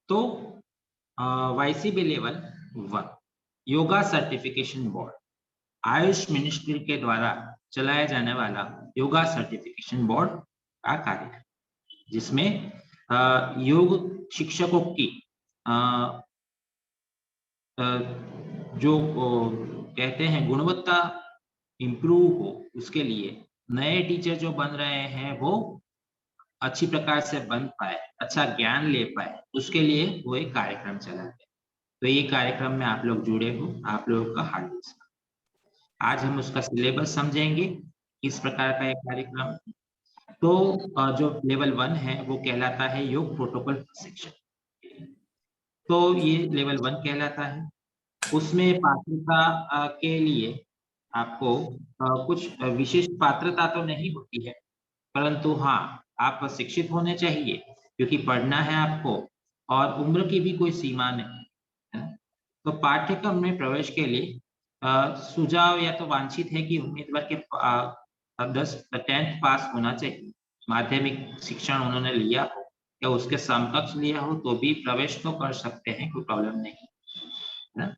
तो YCB level 1 yoga certification board Ayush ministry के द्वारा चलाया जाने वाला योगा सर्टिफिकेशन बोर्ड का कार्य, जिसमें योग शिक्षकों की जो कहते हैं गुणवत्ता इम्प्रूव हो, उसके लिए नए टीचर जो बन रहे हैं वो अच्छी प्रकार से बन पाए, अच्छा ज्ञान ले पाए, उसके लिए वो एक कार्यक्रम चलाते हैं। तो ये कार्यक्रम में आप लोग जुड़े हो, आप लोगों का हार्दिक स्वागत। आज हम उसका सिलेबस समझेंगे, किस प्रकार का एक कार्यक्रम। तो जो लेवल 1 है वो कहलाता है योग प्रोटोकॉल प्रशिक्षण। तो ये लेवल 1 कहलाता है। उसमें पात्रता के लिए आपको कुछ विशेष पात्रता तो नहीं होती है, परंतु हाँ, आप शिक्षित होने चाहिए क्योंकि पढ़ना है आपको, और उम्र की भी कोई सीमा नहीं है। तो पाठ्यक्रम में प्रवेश के लिए सुझाव या तो वांछित है कि उम्मीदवार के 10th पास होना चाहिए, माध्यमिक शिक्षण उन्होंने लिया हो या उसके समकक्ष लिया हो तो भी प्रवेश तो कर सकते हैं, कोई प्रॉब्लम नहीं है।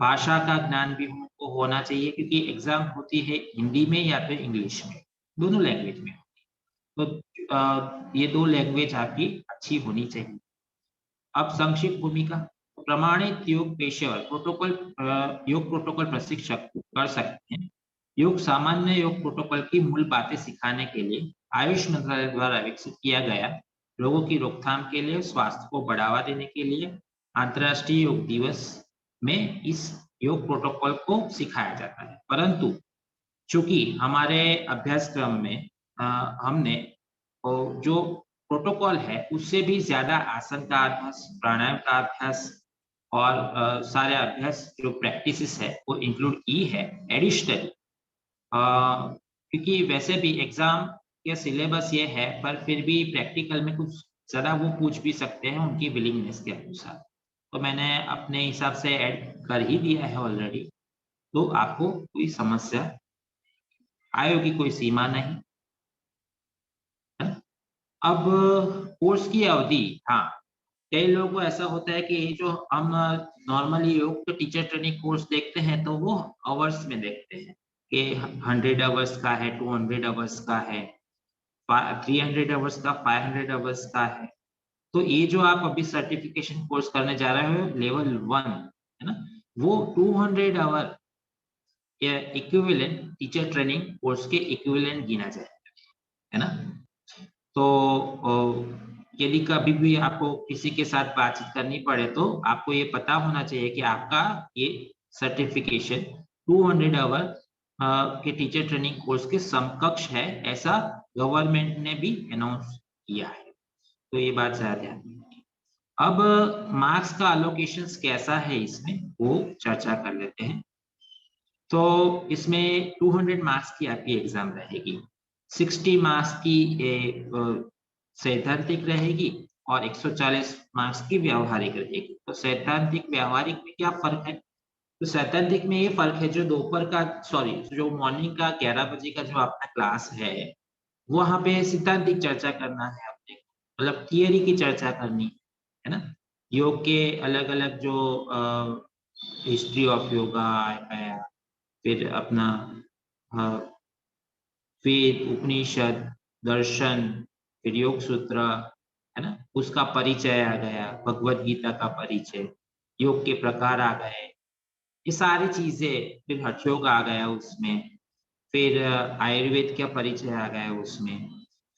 भाषा का ज्ञान भी उनको होना चाहिए क्योंकि एग्जाम होती है हिंदी में या फिर इंग्लिश में, दोनों लैंग्वेज में होती है। तो ये 2 लैंग्वेज आपकी अच्छी होनी चाहिए। अब संक्षिप्त भूमिका, प्रमाणित योग पेशेवर योग प्रोटोकॉल प्रशिक्षक कर सकते हैं। योग सामान्य योग प्रोटोकॉल की मूल बातें सिखाने के लिए आयुष मंत्रालय द्वारा विकसित किया गया, रोगों की रोकथाम के लिए, स्वास्थ्य को बढ़ावा देने के लिए अंतर्राष्ट्रीय योग दिवस में इस योग प्रोटोकॉल को सिखाया जाता है। परंतु चूंकि हमारे अभ्यासक्रम में हमने जो प्रोटोकॉल है उससे भी ज्यादा आसन का अभ्यास, प्राणायाम का अभ्यास और सारे अभ्यास जो प्रैक्टिसेस है वो इंक्लूड की है एडिशनली, क्योंकि वैसे भी एग्जाम के सिलेबस ये है, पर फिर भी प्रैक्टिकल में कुछ ज्यादा वो पूछ भी सकते हैं उनकी विलिंगनेस के अनुसार। तो मैंने अपने हिसाब से ऐड कर ही दिया है ऑलरेडी, तो आपको कोई समस्या आयु की कोई सीमा नहीं। अब कोर्स की अवधि, हाँ, कई लोगों को ऐसा होता है कि जो हम नॉर्मली योग के टीचर ट्रेनिंग कोर्स देखते हैं तो वो आवर्स में देखते हैं कि 100 आवर्स का है, 200 आवर्स का है, 300 आवर्स का, 500 आवर्स का है। तो ये जो आप अभी सर्टिफिकेशन कोर्स करने जा रहे हो लेवल 1 है ना, वो 200 hour equivalent teacher training course के इक्विवेलेंट गिना जाएगा, है ना। तो यदि कभी भी आपको किसी के साथ बातचीत करनी पड़े तो आपको ये पता होना चाहिए कि आपका ये सर्टिफिकेशन 200 आवर के टीचर ट्रेनिंग कोर्स के समकक्ष है, ऐसा गवर्नमेंट ने भी अनाउंस किया है। तो ये बात ज्यादा ध्यान रखिए। अब मार्क्स का अलोकेशन कैसा है इसमें वो चर्चा कर लेते हैं। तो इसमें 200 मार्क्स की आपकी एग्जाम रहेगी, 60 मार्क्स की सैद्धांतिक रहेगी और 140 मार्क्स की व्यावहारिक रहेगी। तो सैद्धांतिक व्यावहारिक में क्या फर्क है? तो सैद्धांतिक में ये फर्क है जो दोपहर का जो मॉर्निंग का 11 बजे का जो आपका क्लास है, वहां पे सिद्धांतिक चर्चा करना है अपने, मतलब थियरी की चर्चा करनी है ना। योग के अलग अलग जो हिस्ट्री ऑफ योगा है, फिर अपना वेद, उपनिषद, दर्शन, फिर योग सूत्र, है ना, उसका परिचय आ गया, भगवत गीता का परिचय, योग के प्रकार आ गए, ये सारी चीजें, फिर हठ योग आ गया उसमें, फिर आयुर्वेद का परिचय आ गया उसमें,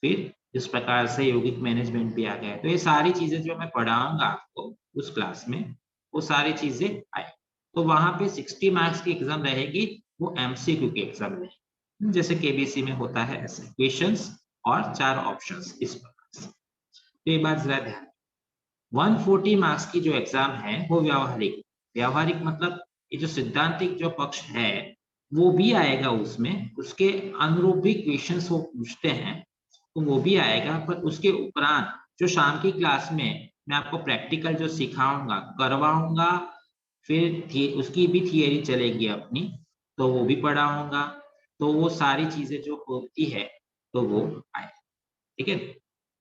फिर इस प्रकार से यौगिक मैनेजमेंट भी आ गया। तो ये सारी चीजें जो मैं पढ़ाऊंगा आपको उस क्लास में, वो सारी चीजें आए। तो वहां पे 60 मार्क्स की एग्जाम रहेगी, वो एमसीक्यू की एग्जाम रहेगी, जैसे केबीसी में होता है ऐसे, क्वेश्चंस और 4 ऑप्शंस इस प्रकार से। तो ये बात जरा ध्यान, 140 मार्क्स की जो एग्जाम है वो व्यावहारिक, व्यावहारिक मतलब ये जो सिद्धांतिक जो पक्ष है वो भी आएगा उसमें, उसके अनुरूप भी क्वेश्चंस वो पूछते हैं तो वो भी आएगा, पर उसके उपरांत जो शाम की क्लास में मैं आपको प्रैक्टिकल जो सिखाऊंगा करवाऊंगा, फिर उसकी भी थियरी चलेगी अपनी, तो वो भी पढ़ाऊंगा, तो वो सारी चीजें जो होती है तो वो आए, ठीक है।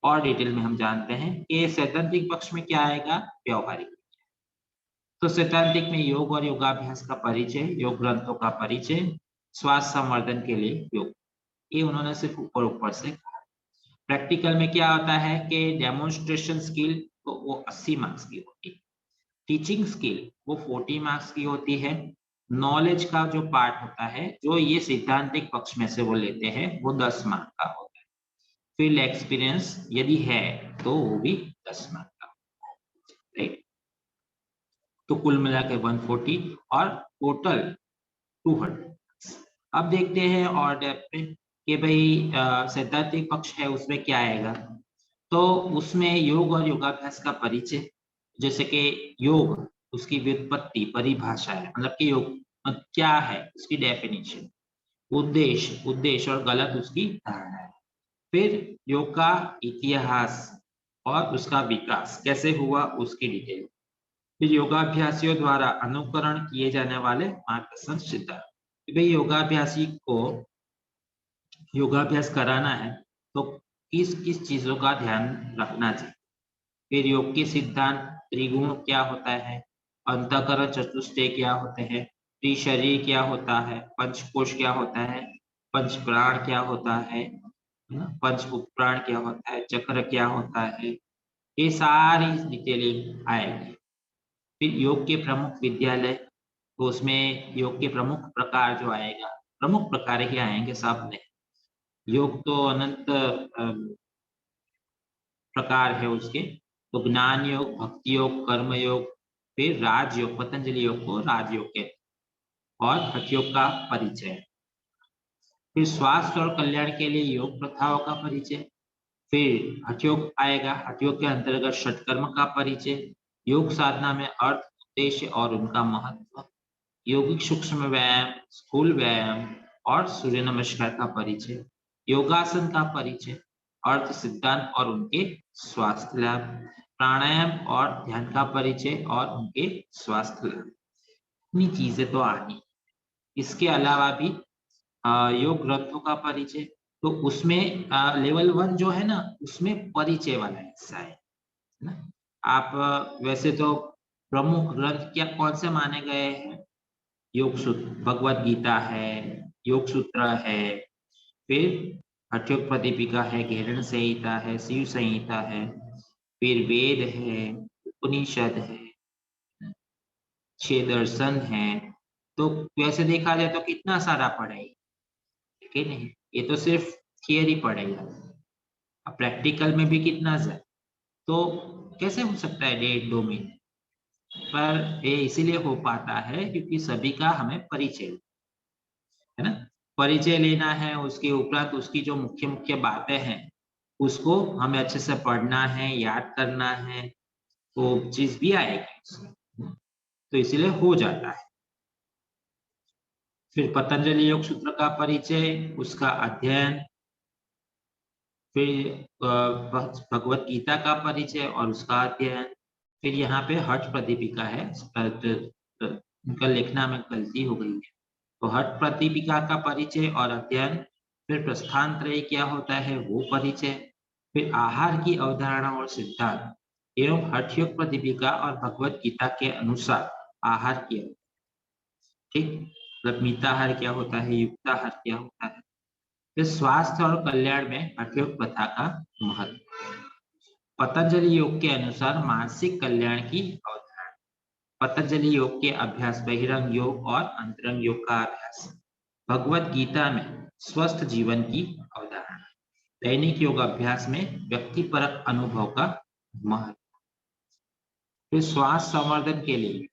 और डिटेल में हम जानते हैं कि सैद्धांतिक पक्ष में क्या आएगा, व्यवहारिक। तो सैद्धांतिक में योग और योगाभ्यास का परिचय, योग ग्रंथों का परिचय, स्वास्थ्य संवर्धन के लिए योग, ये उन्होंने सिर्फ ऊपर ऊपर से कहा। प्रैक्टिकल में क्या होता है कि डेमोन्स्ट्रेशन स्किल तो वो 80 मार्क्स की होती है, टीचिंग स्किल वो 40 मार्क्स की होती है, नॉलेज का जो पार्ट होता है जो ये सैद्धांतिक पक्ष में से वो लेते हैं वो 10 मार्क का होता है। फील्ड एक्सपीरियंस यदि है तो वो भी 10 मार्क का, राइट। तो कुल मिला के 140 और टोटल 200। अब देखते हैं और डेप्थ में कि भाई सैद्धांतिक पक्ष है उसमें क्या आएगा। तो उसमें योग और योगाभ्यास का परिचय, जैसे कि योग उसकी व्युत्पत्ति, परिभाषा है, मतलब कि योग क्या है उसकी डेफिनेशन, उद्देश्य और गलत उसकी धारणा है। फिर योग का इतिहास और उसका विकास कैसे हुआ उसकी डिटेल। फिर योगाभ्यासियों द्वारा अनुकरण किए जाने वाले मार्गदर्शन सिद्धांत। भाई योगाभ्यासी को योगाभ्यास कराना है तो किस किस चीजों का ध्यान रखना चाहिए। फिर योग के सिद्धांत, त्रिगुण क्या होता है, अंतःकरण चतुष्टय क्या होते हैं, त्रिशरीर क्या होता है, पंचकोश क्या होता है, पंच प्राण क्या होता है, पंच उपप्राण क्या होता है, चक्र क्या होता है, ये सारी डिटेलिंग आएगी। फिर योग के प्रमुख विद्यालय, तो उसमें योग के प्रमुख प्रकार जो आएगा, प्रमुख प्रकार ही आएंगे सब में। योग तो अनंत प्रकार है उसके, तो ज्ञान योग, भक्ति योग, कर्म योग, फिर राजयोग, पतंजलि योग को राजयोग के, और हठ योग का परिचय। फिर स्वास्थ्य और कल्याण के लिए योग प्रथाओं का परिचय। फिर हठ योग आएगा, हठ योग के अंतर्गत षटकर्म का परिचय, योग साधना में अर्थ, उद्देश्य और उनका महत्व, यौगिक सूक्ष्म व्यायाम, स्थूल व्यायाम और सूर्य नमस्कार का परिचय, योगासन का परिचय, अर्थ सिद्धांत और उनके स्वास्थ्य लाभ, प्राणायाम और ध्यान का परिचय और उनके स्वास्थ्य लाभ। इतनी चीजें तो आनी। इसके अलावा भी योग ग्रंथों का परिचय, तो उसमें लेवल 1 जो है ना उसमें परिचय वाला हिस्सा है ना। आप वैसे तो प्रमुख ग्रंथ क्या कौन से माने गए हैं, योग सूत्र, भगवत गीता है, योग सूत्र है, फिर हठ योग प्रदीपिका है, घेरण संहिता है, शिव संहिता है, फिर वेद है, उपनिषद है, 6 दर्शन है। तो वैसे देखा जाए तो कितना सारा पढ़ेगा, ठीक है नहीं, ये तो सिर्फ थियरी पढ़ेगा, अब प्रैक्टिकल में भी कितना जाए, तो कैसे हो सकता है 1.5-2 महीने। पर ये इसीलिए हो पाता है क्योंकि सभी का हमें परिचय है ना, परिचय लेना है, उसके उपरांत उसकी जो मुख्य मुख्य बातें हैं उसको हमें अच्छे से पढ़ना है, याद करना है, तो चीज भी आएगी उसमें, तो इसीलिए हो जाता है। फिर पतंजलि योग सूत्र का परिचय, उसका अध्ययन, फिर भगवत गीता का परिचय और उसका अध्ययन। फिर यहाँ पे हठ प्रदीपिका है, उनका लिखना में गलती हो गई है, तो हठ प्रदीपिका का परिचय और अध्ययन। फिर प्रस्थान त्रय क्या होता है वो परिचय, फिर आहार की अवधारणा और सिद्धांत एवं हठ योग प्रदीपिका और भगवत गीता के अनुसार आहार की, ठीक, मतलब मिताहार क्या होता है, युक्ताहार क्या होता है। फिर स्वास्थ्य और कल्याण में हठ योग प्रथा का महत्व, पतंजलि योग के अनुसार मानसिक कल्याण की अवधारणा, पतंजलि योग के अभ्यास, बहिरंग योग और अंतरंग योग का अभ्यास, भगवत गीता में स्वस्थ जीवन की अवधारणा, दैनिक योग अभ्यास में व्यक्तिपरक अनुभव का महत्व। फिर स्वास्थ्य संवर्धन के लिए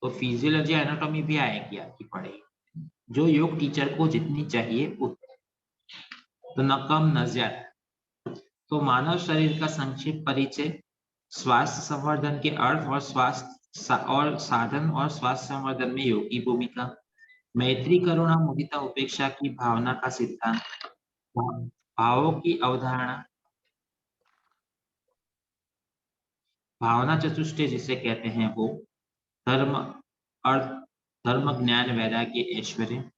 तो फिजियोलॉजी, एनाटॉमी भी आएगी आपकी पढ़ेगी, जो योग टीचर को जितनी चाहिए उतनी, तो न कम न ज्यादा। तो मानव शरीर का संक्षिप्त परिचय, स्वास्थ्य संवर्धन के अर्थ और स्वास्थ्य और साधन और स्वास्थ्य संवर्धन में योग की भूमिका, मैत्री, करुणा, मुदिता, उपेक्षा की भावना का सिद्धांत, भावों की अवधारणा, भावना चतुष्टय जिसे कहते हैं वो, धर्म, अर्थ, धर्म, ज्ञान, वैराग्य, ऐश्वर्य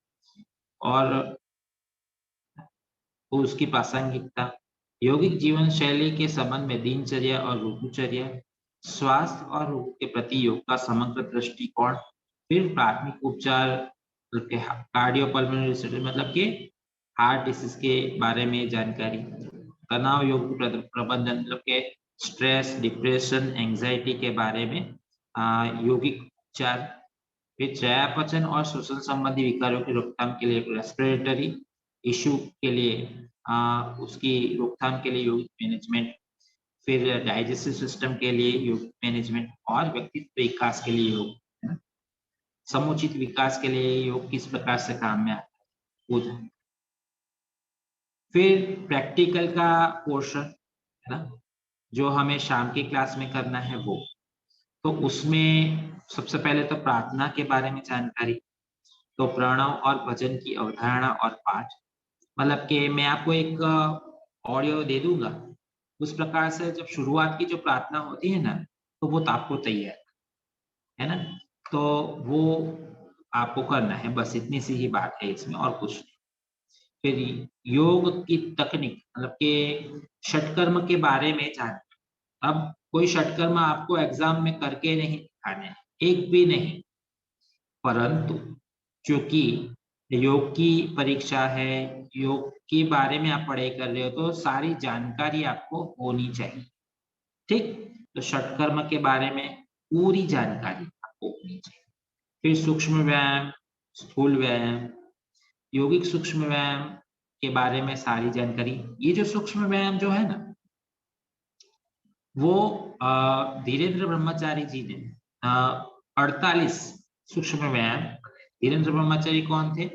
और उसकी प्रासंगिकता, यौगिक जीवन शैली के संबंध में दिनचर्या और ऋतुचर्या, स्वास्थ्य और रोग के प्रति योग का समग्र दृष्टिकोण, फिर प्राथमिक उपचार, कार्डियोपल्मोनरी रिसर्च मतलब कि हार्ट डिसीज के बारे में जानकारी, तनाव योग प्रबंधन मतलब के स्ट्रेस, डिप्रेशन, एंजाइटी के बारे में यौगिक उपचार, फिर चयापचय और श्वसन संबंधी विकारों की रोकथाम के लिए रेस्पिरेटरी इशू के लिए उसकी रोकथाम के लिए यौगिक मैनेजमेंट, फिर डाइजेस्टिव सिस्टम के लिए यौगिक मैनेजमेंट और व्यक्तित्व विकास के लिए योग, है ना? समुचित विकास के लिए योग किस प्रकार से काम में आता है वो जानें। फिर प्रैक्टिकल का पोर्शन, है ना, जो हमें शाम की क्लास में करना है वो, तो उसमें सबसे पहले तो प्रार्थना के बारे में जानकारी, तो प्रणव और भजन की अवधारणा और पाठ, मतलब कि मैं आपको एक ऑडियो दे दूंगा, उस प्रकार से जब शुरुआत की जो प्रार्थना होती है ना, तो वो तो आपको तैयार है ना, तो वो आपको करना है, बस इतनी सी ही बात है इसमें और कुछ नहीं। फिर योग की तकनीक मतलब कि षटकर्म के बारे में जान, अब कोई षटकर्म आपको एग्जाम में करके नहीं दिखाने हैं, एक भी नहीं, परंतु चूंकि योग की परीक्षा है, योग के बारे में आप पढ़ाई कर रहे हो तो सारी जानकारी आपको होनी चाहिए, ठीक। तो षटकर्म के बारे में पूरी जानकारी आपको होनी चाहिए। फिर सूक्ष्म व्यायाम, स्थूल व्यायाम, यौगिक सूक्ष्म व्यायाम के बारे में सारी जानकारी। ये जो सूक्ष्म व्यायाम जो है ना, वो धीरेन्द्र ब्रह्मचारी जी ने 48 सूक्ष्म व्यायाम, धीरेन्द्र ब्रह्मचारी कौन थे?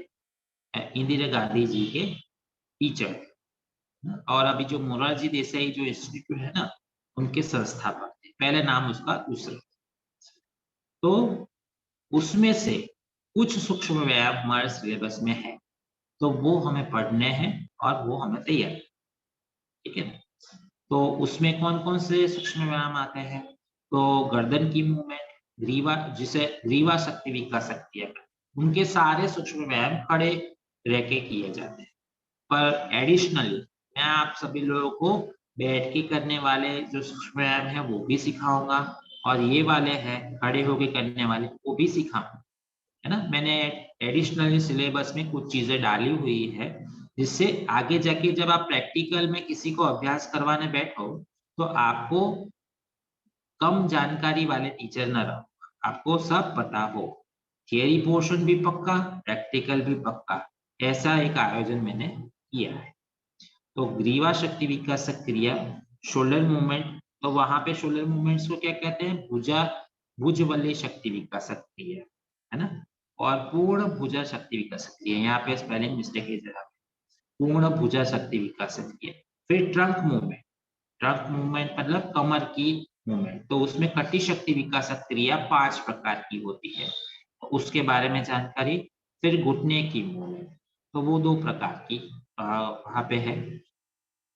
इंदिरा गांधी जी के टीचर, और अभी जो मोरारजी देसाई जो इंस्टीट्यूट है ना, उनके संस्थापक थे, पहले नाम उसका दूसरा। तो उसमें से कुछ सूक्ष्म व्यायाम हमारे सिलेबस में है, तो वो हमें पढ़ने हैं और वो हमें तैयार, ठीक है। तो उसमें कौन कौन से सूक्ष्म व्यायाम आते हैं? तो गर्दन की मूवमेंट, ग्रीवा, जिसे ग्रीवा शक्ति विकास शक्ति है, उनके सारे सूक्ष्म व्यायाम खड़े रह के किए जाते हैं। पर एडिशनली मैं आप सभी लोगों को बैठ के करने वाले जो सूक्ष्म व्यायाम है वो भी सिखाऊंगा, और ये वाले हैं खड़े होके करने वाले वो भी सिखाऊंगा, है ना। मैंने एडिशनली सिलेबस में कुछ चीजें डाली हुई है, जिससे आगे जाके जब आप प्रैक्टिकल में किसी को अभ्यास करवाने बैठो तो आपको कम जानकारी वाले टीचर न रहो, आपको सब पता हो, थियरी पोर्शन भी पक्का, प्रैक्टिकल भी पक्का, ऐसा एक आयोजन मैंने किया है। तो ग्रीवा शक्ति विकास क्रिया, शोल्डर मूवमेंट, तो वहां पे शोल्डर मूवमेंट्स को क्या कहते हैं? भुजबलीय शक्ति विकास क्रिया, है ना। और पूर्ण भुजा शक्ति विकास क्रिया, यहाँ पे स्पेलिंग मिस्टेक है जरा, पूर्ण भुजा शक्ति विकास क्रिया। फिर ट्रंक मूवमेंट, ट्रंक मूवमेंट मतलब कमर की मूवमेंट, तो उसमें कटी शक्ति विकास क्रिया 5 प्रकार की होती है, तो उसके बारे में जानकारी। फिर घुटने की मूवमेंट, तो वो 2 प्रकार की वहां पे है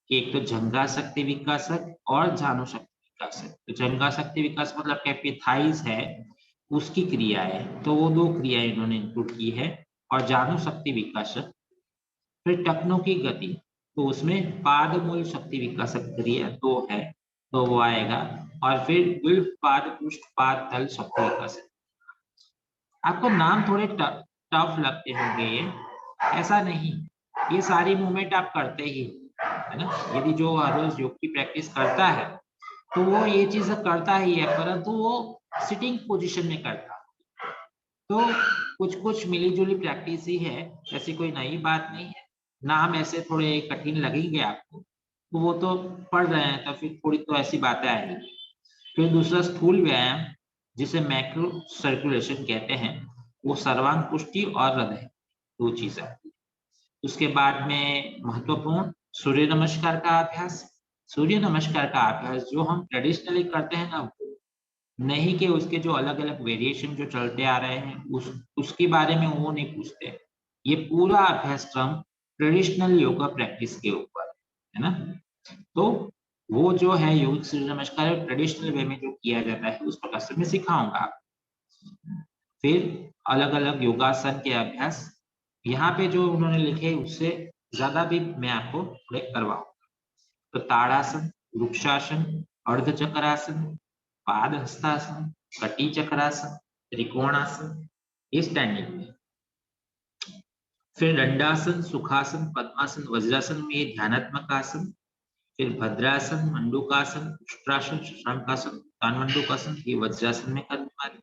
कि एक तो जंगा शक्ति विकासक और जानु शक्ति विकासक। तो जंगा शक्ति विकास मतलब क्या, थाइस है उसकी क्रिया है, तो वो 2 क्रियाएं इन्होंने इंक्लूड की है। और जानु शक्ति विकासक, फिर टखनों की गति, तो उसमें पाद मूल शक्ति विकासक क्रिया 2 है, तो वो आएगा। और फिर विल्फ पाद पृष्ठ पाद तल शक्ति विकासक। आपको नाम थोड़े टफ लगते होंगे ये, ऐसा नहीं, ये सारी मूवमेंट आप करते ही है ना। यदि जो हर रोज योग की प्रैक्टिस करता है तो वो ये चीज करता ही है, परंतु वो सिटिंग पोजीशन में करता, तो कुछ कुछ मिली जुली प्रैक्टिस ही है, ऐसी कोई नई बात नहीं है। नाम ऐसे थोड़े कठिन लगेंगे आपको, तो वो तो पढ़ रहे हैं तो फिर थोड़ी तो ऐसी बातें आएंगी। फिर दूसरा स्थूल व्यायाम, जिसे मैक्रो सर्कुलेशन कहते हैं, वो सर्वांग पुष्टि और हृदय, 2 चीजें। उसके बाद में महत्वपूर्ण सूर्य नमस्कार का अभ्यास। सूर्य नमस्कार का अभ्यास जो हम ट्रेडिशनली करते हैं ना, वो नहीं कि उसके जो अलग अलग वेरिएशन जो चलते आ रहे हैं उसके बारे में वो नहीं पूछते। ये पूरा अभ्यासक्रम ट्रेडिशनल योगा प्रैक्टिस के ऊपर है ना। तो वो जो है योग सूर्य नमस्कार ट्रेडिशनल वे में जो किया जाता है उस प्रकार से मैं सिखाऊंगा। फिर अलग अलग योगासन के अभ्यास, यहाँ पे जो उन्होंने लिखे उससे ज्यादा भी मैं आपको करवाऊंगा। तो ताड़ासन, वृक्षासन, अर्धचक्रासन, पाद हस्तासन, कटी चक्रासन, त्रिकोणासन, ये स्टैंडिंग में। फिर दंडासन, सुखासन, पद्मासन, वज्रासन में ये ध्यानात्मक आसन। फिर भद्रासन, मंडूकासन, उष्ट्रासन, शशांकासन, तानमंडूकासन, ये वज्रासन में करने वाले।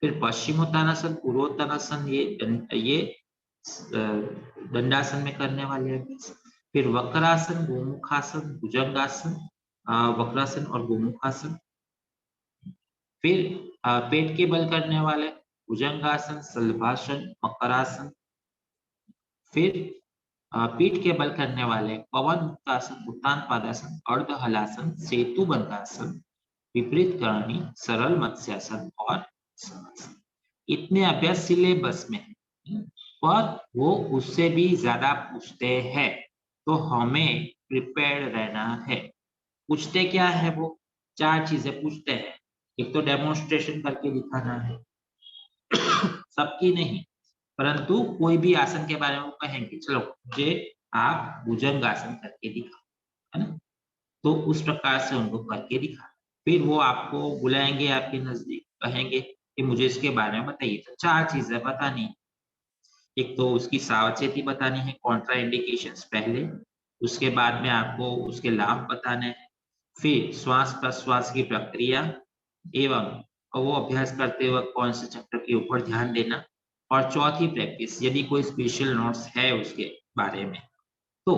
फिर पश्चिमोत्तानासन, पूर्वोत्तानासन, ये दंडासन में करने वाले हैं। फिर वक्रासन, गोमुखासन, भुजंगासन, वक्रासन और गोमुखासन। फिर पेट के बल करने वाले भुजंगासन, शलभासन, मकरासन। फिर पीठ के बल करने वाले पवन मुक्तासन, उत्तान पादासन, अर्ध हलासन, सेतु बंधासन, विपरीत करणी, सरल मत्स्यासन और समासन। इतने अभ्यास सिलेबस में है, पर वो उससे भी ज्यादा पूछते हैं, तो हमें प्रिपेयर्ड रहना है। पूछते क्या है वो? 4 चीजें पूछते हैं। एक तो डेमोन्स्ट्रेशन करके दिखाना है, सबकी नहीं, परंतु कोई भी आसन के बारे में वो कहेंगे, चलो मुझे आप भुजंग आसन करके दिखाओ, है ना? तो उस प्रकार से उनको करके दिखा। फिर वो आपको बुलाएंगे आपके नजदीक, कहेंगे कि मुझे इसके बारे में बताइए। तो 4 चीजें बतानी। एक तो उसकी सावचेती बतानी है, कॉन्ट्रा इंडिकेशंस पहले, उसके बाद में आपको उसके लाभ बताने हैं। फिर श्वास प्रश्वास की प्रक्रिया एवं वो अभ्यास करते वक्त कौन से चक्र के ऊपर ध्यान देना। और चौथी प्रैक्टिस, यदि कोई स्पेशल नोट्स है उसके बारे में, तो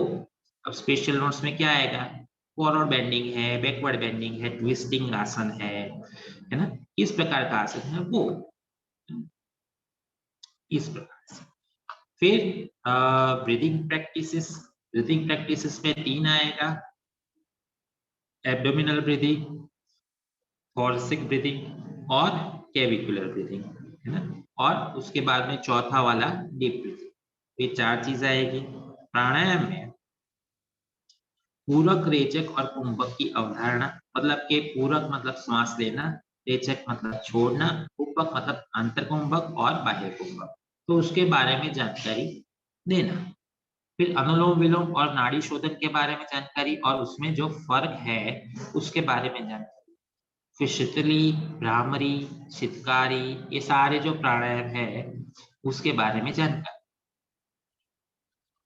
अब स्पेशल नोट्स में क्या आएगा? फॉरवर्ड बेंडिंग है, बैकवर्ड बेंडिंग है, ट्विस्टिंग आसन है ना? इस प्रकार का आसन है वो, इस प्रकार से। फिर ब्रीदिंग प्रैक्टिसेस में 3 आएगा, एब्डोमिनल ब्रीदिंग, थोरैसिक ब्रीदिंग और कैविकुलर ब्रीदिंग, है ना? और उसके बाद में चौथा वाला डीप ब्रीदिंग। ये 4 चीज आएगी। प्राणायाम में पूरक, रेचक और कुंभक की अवधारणा, मतलब के पूरक मतलब श्वास लेना, रेचक मतलब छोड़ना, कुंभक मतलब अंतर्कुंभक और बाह्य कुंभक, तो उसके बारे में जानकारी देना। फिर अनुलोम विलोम और नाड़ी शोधन के बारे में जानकारी और उसमें जो फर्क है उसके बारे में जानकारी। फिर शीतली, भ्रामरी, शीतकारी, ये सारे जो प्राणायाम है उसके बारे में जानकारी।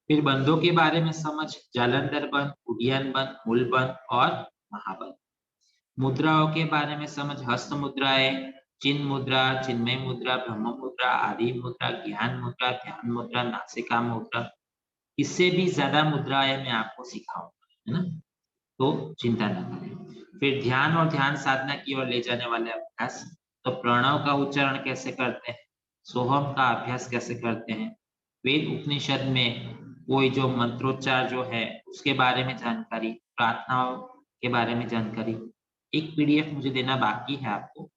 फिर बंधों के बारे में समझ, जालंधर बंध, उडियान बंध, मूल बंध और महाबंध। मुद्राओं के बारे में समझ, हस्त मुद्राएं, चिन्ह मुद्रा, चिन्मय मुद्रा, ब्रह्म मुद्रा, आदि मुद्रा, ज्ञान मुद्रा, ध्यान मुद्रा, नासिका मुद्रा। इससे भी ज्यादा मुद्राएं मैं आपको सिखाऊंगा, है ना? तो चिंता न करें। फिर ध्यान और ध्यान साधना की ओर ले जाने वाले अभ्यास, तो प्रणव का उच्चारण कैसे करते हैं, सोहम का अभ्यास कैसे करते हैं, वेद उपनिषद में कोई जो मंत्रोच्चार जो है उसके बारे में जानकारी, प्रार्थनाओं के बारे में जानकारी। एक पीडीएफ मुझे देना बाकी है आपको,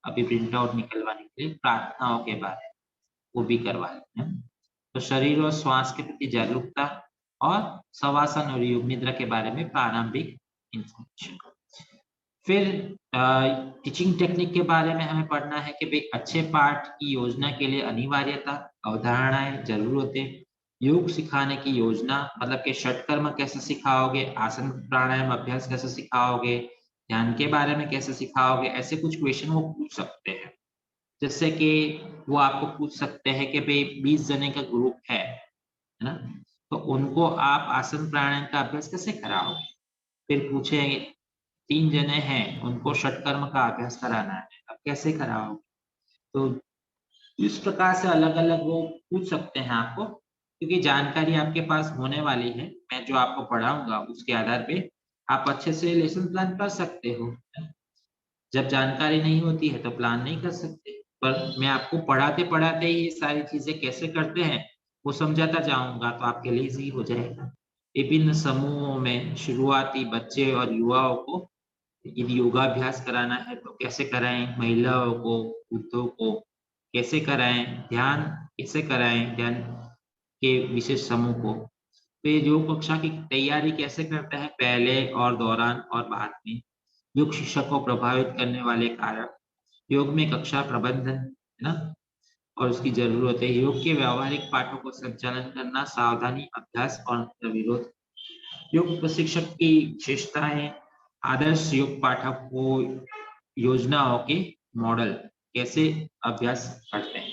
अभी प्रिंट आउट निकलवाने के लिए, प्रार्थनाओं के बारे में, वो भी करवा लेते हैं। तो शरीर और श्वास के प्रति जागरूकता और शवासन और योग निद्रा के बारे में प्रारंभिक इंफॉर्मेशन। फिर टीचिंग टेक्निक के बारे में हमें पढ़ना है कि भाई अच्छे पाठ की योजना के लिए अनिवार्यता, अवधारणाएं, जरूरतें, योग सिखाने की योजना, मतलब कि षटकर्म कैसे सिखाओगे, आसन प्राणायाम अभ्यास कैसे सिखाओगे, ध्यान के बारे में कैसे सिखाओगे, ऐसे कुछ क्वेश्चन वो पूछ सकते हैं। जैसे कि वो आपको पूछ सकते हैं कि भाई 20 जने का ग्रुप है ना, तो उनको आप आसन प्राणायाम का अभ्यास कैसे कराओगे। फिर पूछेंगे 3 जने हैं, उनको षटकर्म का अभ्यास कराना है, अब कैसे कराओगे। तो इस प्रकार से अलग अलग वो पूछ सकते हैं आपको, क्योंकि जानकारी आपके पास होने वाली है। मैं जो आपको पढ़ाऊंगा उसके आधार पे आप अच्छे से लेसन प्लान कर सकते हो। जब जानकारी नहीं होती है तो प्लान नहीं कर सकते, पर मैं आपको पढ़ाते पढ़ाते ही ये सारी चीजें कैसे करते हैं वो समझाता जाऊंगा, तो आपके लिए इजी हो जाएगा। विभिन्न समूहों में शुरुआती बच्चे और युवाओं को यदि योगाभ्यास कराना है तो कैसे कराएं, महिलाओं को, वृद्धों को कैसे कराएं, ध्यान कैसे कराएं, ध्यान के विशेष समूह को। तो ये योग कक्षा की तैयारी कैसे करते हैं, पहले और दौरान और बाद में। योग शिक्षक को प्रभावित करने वाले कारण, योग में कक्षा प्रबंधन, है ना, और उसकी जरूरत है। योग के व्यावहारिक पाठों को संचालन करना, सावधानी, अभ्यास और विरोध। योग प्रशिक्षक की विशेषताएं, आदर्श योग पाठक को योजनाओं के मॉडल कैसे अभ्यास करते हैं,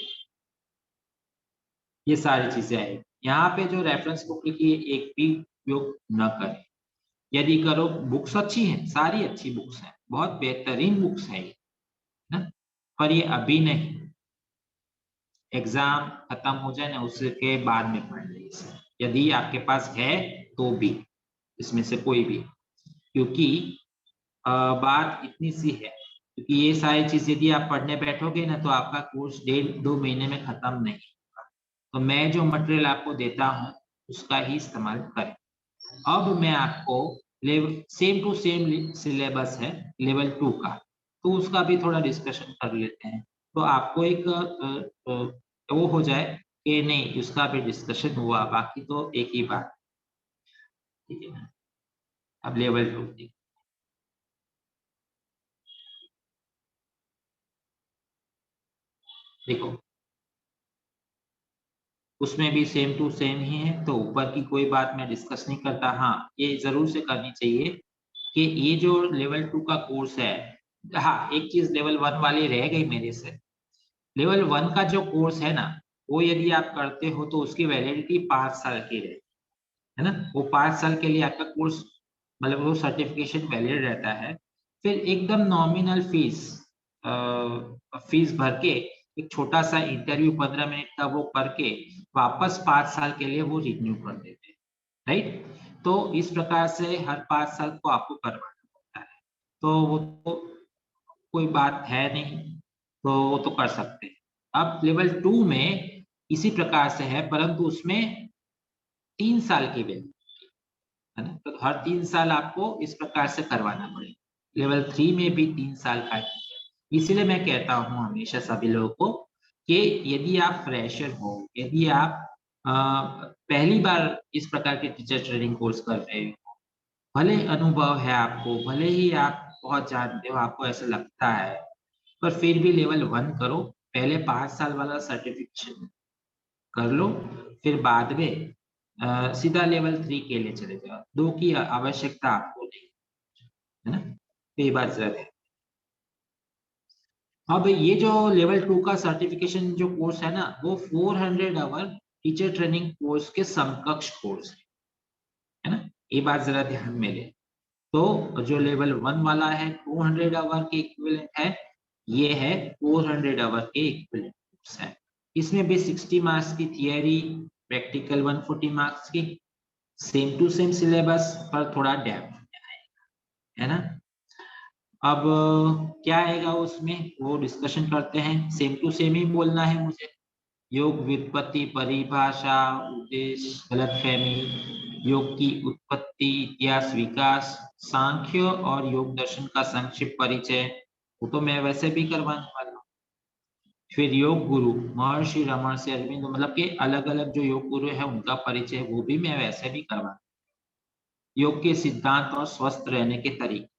ये सारी चीजें हैं। यहाँ पे जो रेफरेंस बुक लिखी है एक भी उपयोग न करें। यदि करो, बुक्स अच्छी हैं, सारी अच्छी बुक्स हैं, बहुत बेहतरीन बुक्स है ना, पर ये अभी नहीं, एग्जाम खत्म हो जाए ना उसके बाद में पढ़ ले इसे, यदि आपके पास है तो भी, इसमें से कोई भी, क्योंकि बात इतनी सी है, क्योंकि ये सारी चीज यदि आप पढ़ने बैठोगे ना तो आपका कोर्स 1.5-2 महीने में खत्म नहीं होगा। तो मैं जो मटेरियल आपको देता हूँ उसका ही इस्तेमाल करें। अब मैं आपको सेम टू सेम सिलेबस है लेवल 2 का, तो उसका भी थोड़ा डिस्कशन कर लेते हैं, तो आपको एक वो हो जाए कि नहीं उसका भी डिस्कशन हुआ, बाकी तो एक ही बात, ठीक है ना। अब लेवल 2 देखो, उसमें भी सेम टू सेम ही है, तो ऊपर की कोई बात मैं डिस्कस नहीं करता। हाँ, ये जरूर से करनी चाहिए कि ये जो लेवल 2 का कोर्स है, हाँ एक चीज लेवल 1 वाली रह गई मेरे से, लेवल 1 का जो कोर्स है ना, वो यदि आप करते हो तो उसकी वैलिडिटी 5 साल की रहती है ना, वो 5 साल के लिए आपका कोर्स, मतलब वो सर्टिफिकेशन वैलिड रहता है। फिर एकदम नॉमिनल फीस, फीस भर के एक छोटा सा इंटरव्यू 15 मिनट का वो करके वापस 5 साल के लिए वो रिन्यू कर देते हैं, राइट। तो इस प्रकार से हर 5 साल को आपको करवाना पड़ता है, तो वो तो कोई बात है नहीं, तो वो तो कर सकते हैं। अब लेवल 2 में इसी प्रकार से है, परंतु उसमें 3 साल की वैलिडिटी है ना, तो हर 3 साल आपको इस प्रकार से करवाना पड़ेगा। लेवल 3 में भी 3 साल का ही है। इसीलिए मैं कहता हूँ हमेशा सभी लोगों को कि यदि आप फ्रेशर हो, यदि आप पहली बार इस प्रकार के टीचर ट्रेनिंग कोर्स कर रहे हो, भले अनुभव है आपको, भले ही आप बहुत जानते हो, आपको ऐसा लगता है, पर फिर भी लेवल 1 करो, पहले 5 साल वाला सर्टिफिकेशन कर लो, फिर बाद में सीधा लेवल 3 के लिए चले जाओ, 2 की आवश्यकता आपको नहीं, है ना, तो ये बात जरूर है। अब ये जो लेवल 2 का सर्टिफिकेशन जो कोर्स है ना, वो 400 आवर टीचर ट्रेनिंग कोर्स के समकक्ष कोर्स है ना, ये बात जरा ध्यान में ले। तो जो लेवल 1 वाला है 200 आवर के इक्विवेलेंट है, ये है 400 आवर के इक्विवेलेंट कोर्स है। इसमें भी 60 मार्क्स की थियरी, प्रैक्टिकल 140 मार्क्स की, सेम टू सेम सिलेबस पर थोड़ा डेप्थ है ना। अब क्या आएगा उसमें वो डिस्कशन करते हैं, सेम टू सेम ही बोलना है मुझे। योग व्युत्पत्ति, परिभाषा, उद्देश्य, गलतफहमी, योग की उत्पत्ति, इतिहास, विकास, सांख्य और योग दर्शन का संक्षिप्त परिचय, वो तो मैं वैसे भी करवाने वाला हूँ। फिर योग गुरु महर्षि रमन से अरविंद, मतलब के अलग अलग जो योग गुरु है उनका परिचय, वो भी मैं वैसे भी करवा। योग के सिद्धांत और स्वस्थ रहने के तरीके,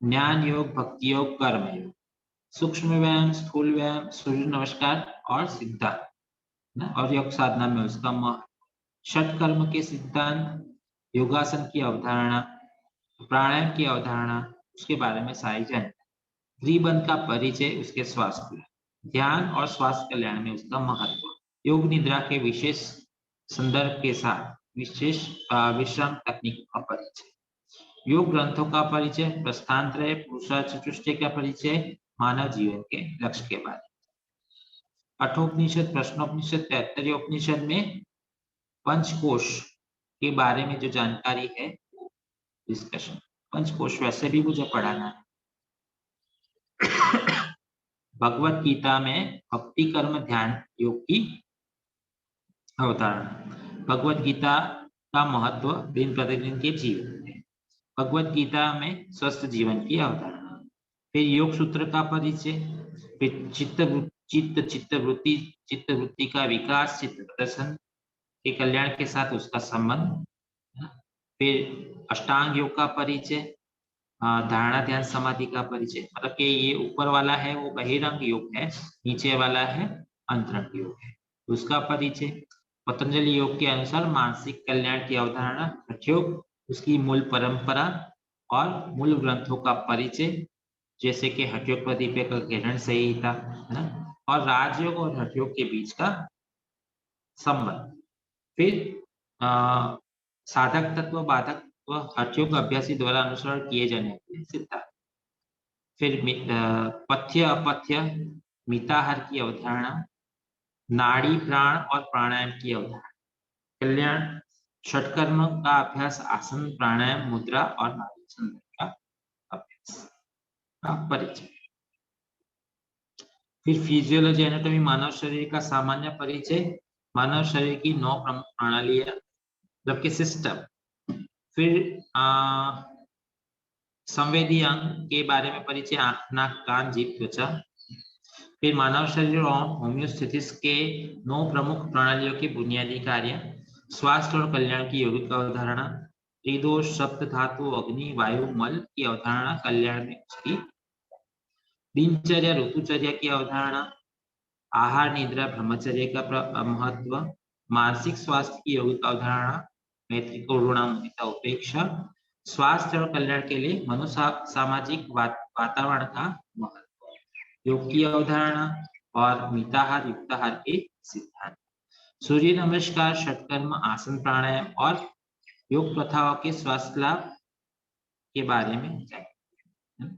ज्ञान योग, भक्ति योग, कर्म योग, सूक्ष्म व्यायाम, स्थूल व्यायाम, सूर्य नमस्कार और सिद्धांत ना, और योग साधना में उसका षट कर्म के सिद्धांत, योगासन की अवधारणा, प्राणायाम की अवधारणा, उसके बारे में सारी जानकारी, त्रिबंध का परिचय, उसके स्वास्थ्य, ध्यान और स्वास्थ्य कल्याण में उसका महत्व, योग निद्रा के विशेष संदर्भ के साथ विशेष विश्राम तकनीक का परिचय, योग ग्रंथों का परिचय, प्रस्थानत्रय, पुरुषार्थ चतुष्टय का परिचय, मानव जीवन के लक्ष्य के बारे में। कठोपनिषद, प्रश्नोपनिषद, तैत्तरीय उपनिषद में पंचकोश के बारे में जो जानकारी है वो डिस्कशन। पंचकोश वैसे भी मुझे पढ़ाना है। भगवत गीता में भक्ति कर्म ध्यान योग की अवधारणा, भगवत गीता का महत्व दिन प्रतिदिन के जीवन में, भगवत गीता में स्वस्थ जीवन की अवधारणा, फिर योग सूत्र का परिचय, फिर चित्त वृत्ति का विकास, चित्त प्रदर्शन के कल्याण के साथ उसका संबंध, फिर अष्टांग योग का परिचय, धारणा ध्यान समाधि का परिचय, मतलब कि ये ऊपर वाला है वो बहिरंग योग है, नीचे वाला है अंतरंग योग है, उसका परिचय। पतंजलि योग के अनुसार मानसिक कल्याण की अवधारणा, हठ योग, उसकी मूल परंपरा और मूल ग्रंथों का परिचय, जैसे कि हठयोग प्रदीप का किरण संहिता, है ना, और राजयोग और हठयोग के बीच का संबंध। फिर साधक तत्व, बाधक तत्व, हठयोग अभ्यासी द्वारा अनुसरण किए जाने वाले सिद्धांत। फिर पथ्य अपथ्य, मिताहार की अवधारणा, नाड़ी प्राण और प्राणायाम की अवधारणा, कल्याण षटकर्म का अभ्यास, आसन प्राणायाम मुद्रा और नाड़ी संदर्भ का अभ्यास का परिचय। फिर फिजियोलॉजी एनाटॉमी, मानव शरीर का सामान्य परिचय, मानव शरीर की 9 प्रमुख प्रणालियां मतलब के सिस्टम। फिर संवेदी अंग के बारे में परिचय, आंख नाक कान जीभ त्वचा। फिर मानव शरीर और होम्योस्टेसिस के 9 प्रमुख प्रणालियों के बुनियादी कार्य, स्वास्थ्य और कल्याण की यौगिक अवधारणा, त्रिदोष सप्त धातु अग्नि वायु मल की अवधारणा, कल्याण में उसकी दिनचर्या ऋतुचर्या की अवधारणा, आहार निद्रा ब्रह्मचर्य का महत्व, मानसिक स्वास्थ्य की यौगिक अवधारणा, मैत्री करुणा मुदिता उपेक्षा, स्वास्थ्य और कल्याण के लिए मनोसामाजिक वातावरण का महत्व, योग की अवधारणा और मिताहार युक्ताहार के सिद्धांत, सूर्य नमस्कार षटकर्म आसन प्राणायाम और योग प्रथाओं के स्वास्थ्य लाभ के बारे में जानें।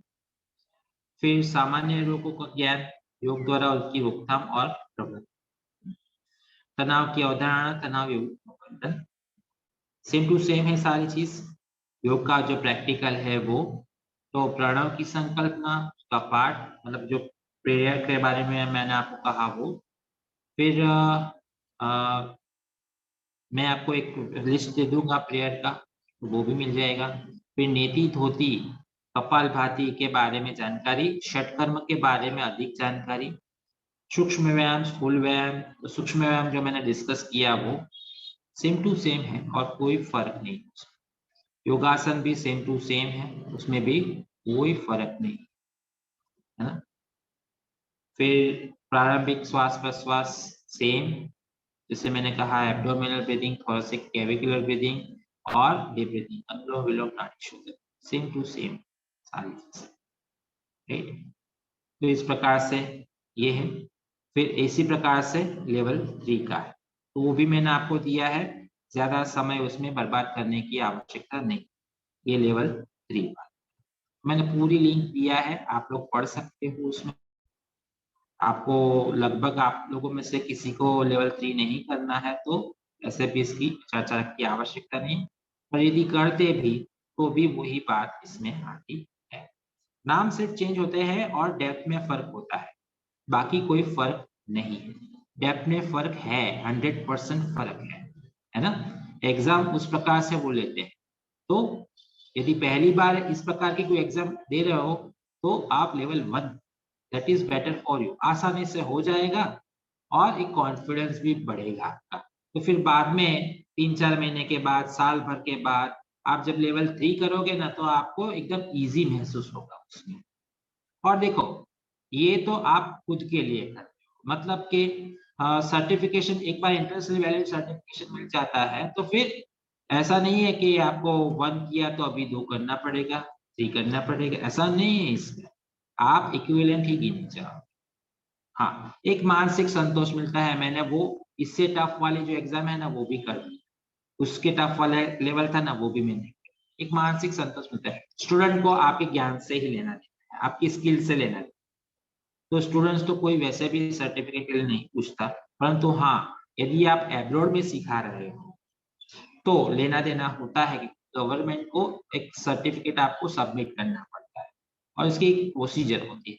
फिर सामान्य रोगों का ज्ञान, योग द्वारा उसकी रोकथाम और प्रबंधन, तनाव की अवधारणा, तनाव योग प्रबंधन, सेम टू सेम है सारी चीज। योग का जो प्रैक्टिकल है वो, तो प्रणव की संकल्पना का पाठ, मतलब जो प्रेयर के बारे में मैंने आपको कहा वो। फिर मैं आपको एक लिस्ट दे दूंगा प्रेयर का, तो वो भी मिल जाएगा। फिर नेति धोती कपालभाति के बारे में जानकारी, षटकर्म के बारे में अधिक जानकारी, सूक्ष्म व्यायाम स्थूल व्यायाम। तो सूक्ष्म व्यायाम जो मैंने डिस्कस किया वो सेम टू सेम है और कोई फर्क नहीं। योगासन भी सेम टू सेम है, उसमें भी कोई फर्क नहीं है ना। फिर प्रारंभिक श्वास प्रश्वास सेम, जैसे मैंने कहा एब्डोमिनल ब्रीदिंग, थोरैसिक कैविकुलर ब्रीदिंग और डीप ब्रीदिंग, अनुलोम विलोम नाड़ी शोधन, सेम टू सेम सारी चीजें, राइट। तो इस प्रकार से ये है। फिर इसी प्रकार से लेवल 3 का है, तो वो भी मैंने आपको दिया है, ज्यादा समय उसमें बर्बाद करने की आवश्यकता नहीं। ये लेवल 3 का मैंने पूरी लिंक दिया है, आप लोग पढ़ सकते हो उसमें। आपको लगभग आप लोगों में से किसी को लेवल 3 नहीं करना है तो ऐसे भी इसकी चर्चा की आवश्यकता नहीं, पर यदि करते भी तो भी वही बात इसमें आती है। नाम सिर्फ चेंज होते हैं और डेप्थ में फर्क होता है, बाकी कोई फर्क नहीं है। डेप्थ में फर्क है, 100% फर्क है ना। एग्जाम उस प्रकार से वो लेते हैं, तो यदि पहली बार इस प्रकार की कोई एग्जाम दे रहे हो तो आप level 1, that is better for you, आसानी से हो जाएगा और एक कॉन्फिडेंस भी बढ़ेगा आपका। तो फिर बाद में 3-4 महीने के बाद, साल भर के बाद आप जब लेवल 3 करोगे ना, तो आपको एकदम इजी महसूस होगा उसमें। और देखो, ये तो आप खुद के लिए करते हो, मतलब कि सर्टिफिकेशन, एक बार इंटरनेशनल वैलिड सर्टिफिकेशन मिल जाता है तो फिर ऐसा नहीं है कि आपको 1 किया तो अभी 2 करना पड़ेगा, 3 करना पड़ेगा, ऐसा नहीं है इसमें। आप इक्विवेलेंट ही गिने जाओ। हाँ, एक मानसिक संतोष मिलता है। मैंने वो इससे टफ वाली जो एग्जाम है ना वो भी कर दी, उसके टफ वाला लेवल था ना वो भी मैंने, एक मानसिक संतोष मिलता है। स्टूडेंट को आपके ज्ञान से ही लेना देना है, आपकी स्किल से लेना देना। तो स्टूडेंट्स तो कोई वैसे भी सर्टिफिकेट के लिए नहीं पूछता, परंतु हाँ, यदि आप एब्रॉड में सिखा रहे हो तो लेना देना होता है कि गवर्नमेंट को एक सर्टिफिकेट आपको सबमिट करना पड़ता है और इसकी एक प्रोसीजर होती है।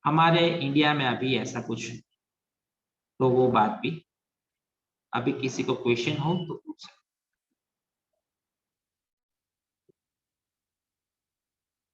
हमारे इंडिया में अभी ऐसा कुछ, तो वो बात भी, अभी किसी को क्वेश्चन हो तो पूछ सकते।